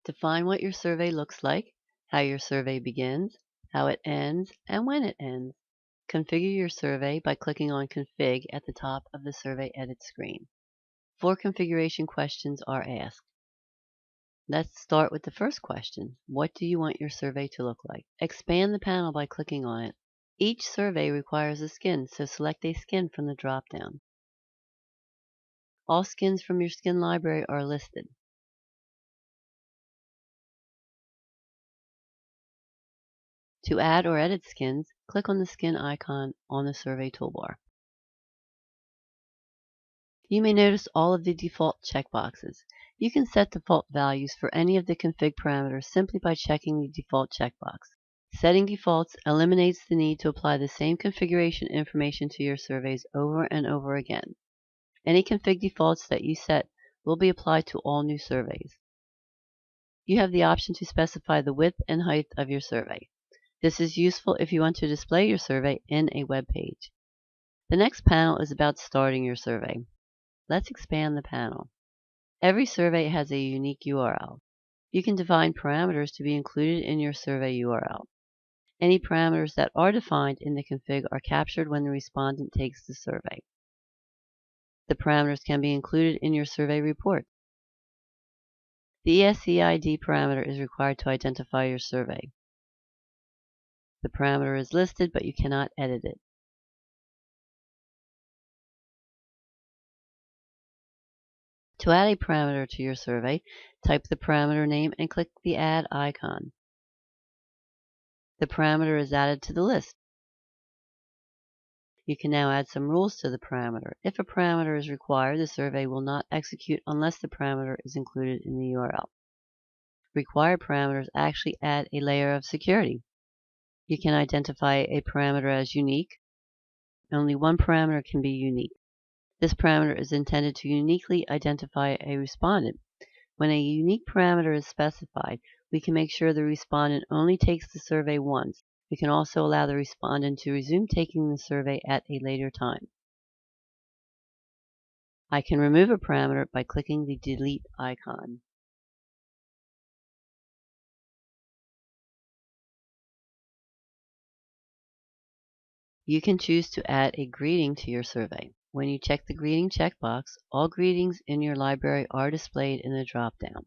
Define what your survey looks like, how your survey begins, how it ends, and when it ends. Configure your survey by clicking on Config at the top of the Survey Edit screen. 4 configuration questions are asked. Let's start with the first question. What do you want your survey to look like? Expand the panel by clicking on it. Each survey requires a skin, so select a skin from the drop-down. All skins from your skin library are listed. To add or edit skins, click on the skin icon on the survey toolbar. You may notice all of the default checkboxes. You can set default values for any of the config parameters simply by checking the default checkbox. Setting defaults eliminates the need to apply the same configuration information to your surveys over and over again. Any config defaults that you set will be applied to all new surveys. You have the option to specify the width and height of your survey. This is useful if you want to display your survey in a web page. The next panel is about starting your survey. Let's expand the panel. Every survey has a unique URL. You can define parameters to be included in your survey URL. Any parameters that are defined in the config are captured when the respondent takes the survey. The parameters can be included in your survey report. The ESEID parameter is required to identify your survey. The parameter is listed, but you cannot edit it. To add a parameter to your survey, type the parameter name and click the Add icon. The parameter is added to the list. You can now add some rules to the parameter. If a parameter is required, the survey will not execute unless the parameter is included in the URL. Required parameters actually add a layer of security. You can identify a parameter as unique. Only one parameter can be unique. This parameter is intended to uniquely identify a respondent. When a unique parameter is specified, we can make sure the respondent only takes the survey once. We can also allow the respondent to resume taking the survey at a later time. I can remove a parameter by clicking the Delete icon. You can choose to add a greeting to your survey. When you check the greeting checkbox, all greetings in your library are displayed in the drop-down.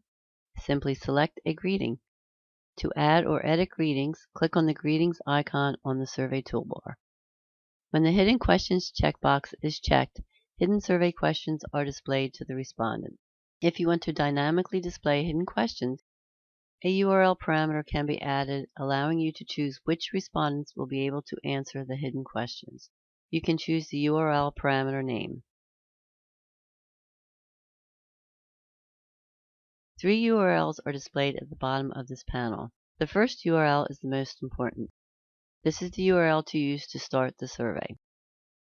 Simply select a greeting. To add or edit greetings, click on the Greetings icon on the survey toolbar. When the Hidden Questions checkbox is checked, hidden survey questions are displayed to the respondent. If you want to dynamically display hidden questions, a URL parameter can be added, allowing you to choose which respondents will be able to answer the hidden questions. You can choose the URL parameter name. 3 URLs are displayed at the bottom of this panel. The first URL is the most important. This is the URL to use to start the survey.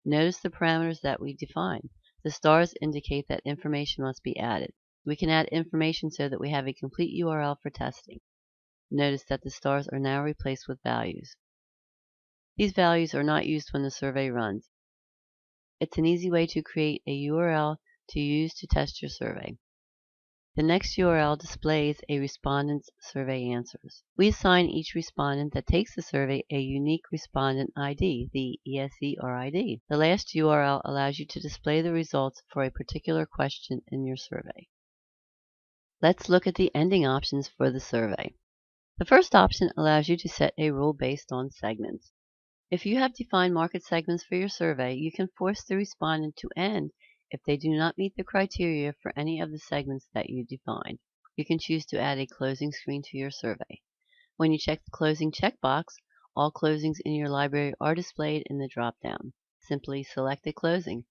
Notice the parameters that we define. The stars indicate that information must be added. We can add information so that we have a complete URL for testing. Notice that the stars are now replaced with values. These values are not used when the survey runs. It's an easy way to create a URL to use to test your survey. The next URL displays a respondent's survey answers. We assign each respondent that takes the survey a unique respondent ID, the ESERID. The last URL allows you to display the results for a particular question in your survey. Let's look at the ending options for the survey. The first option allows you to set a rule based on segments. If you have defined market segments for your survey, you can force the respondent to end if they do not meet the criteria for any of the segments that you defined. You can choose to add a closing screen to your survey. When you check the closing checkbox, all closings in your library are displayed in the drop-down. Simply select a closing.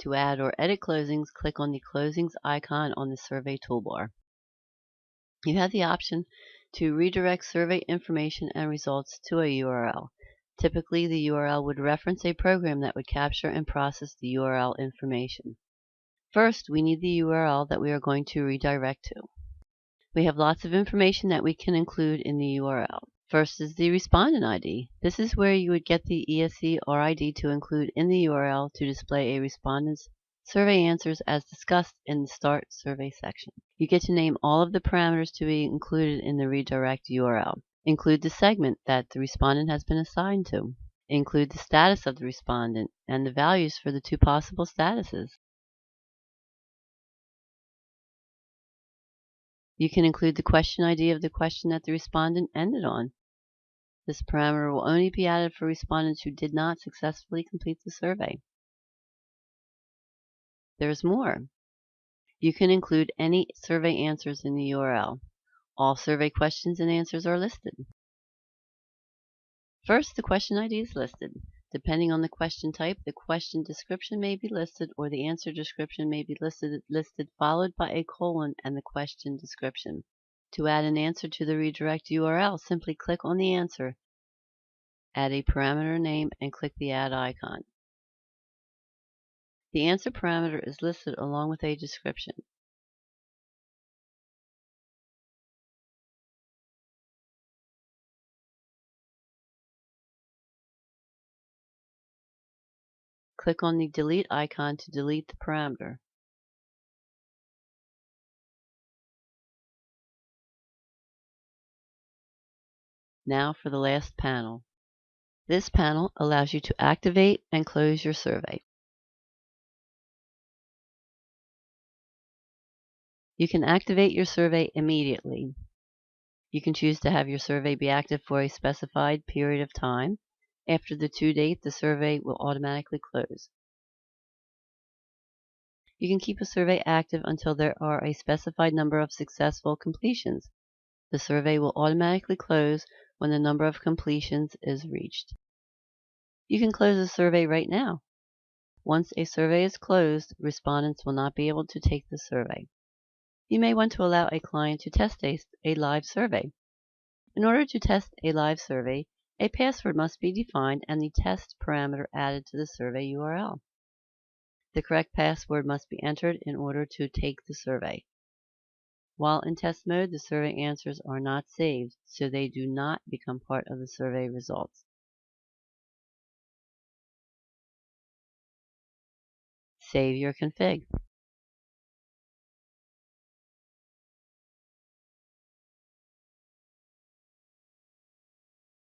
To add or edit closings, click on the Closings icon on the survey toolbar. You have the option to redirect survey information and results to a URL. Typically, the URL would reference a program that would capture and process the URL information. First, we need the URL that we are going to redirect to. We have lots of information that we can include in the URL. First is the respondent ID. This is where you would get the ESERID to include in the URL to display a respondent's Survey answers as discussed in the Start Survey section. You get to name all of the parameters to be included in the redirect URL. Include the segment that the respondent has been assigned to. Include the status of the respondent and the values for the two possible statuses. You can include the question ID of the question that the respondent ended on. This parameter will only be added for respondents who did not successfully complete the survey. There's more. You can include any survey answers in the URL. All survey questions and answers are listed. First, the question ID is listed. Depending on the question type, the question description may be listed or the answer description may be listed followed by a colon and the question description. To add an answer to the redirect URL, simply click on the answer, add a parameter name, and click the Add icon. The answer parameter is listed along with a description. Click on the Delete icon to delete the parameter. Now for the last panel. This panel allows you to activate and close your survey. You can activate your survey immediately. You can choose to have your survey be active for a specified period of time. After the due date, the survey will automatically close. You can keep a survey active until there are a specified number of successful completions. The survey will automatically close when the number of completions is reached. You can close the survey right now. Once a survey is closed, respondents will not be able to take the survey. You may want to allow a client to test a live survey. In order to test a live survey, a password must be defined and the test parameter added to the survey URL. The correct password must be entered in order to take the survey. While in test mode, the survey answers are not saved, so they do not become part of the survey results. Save your config.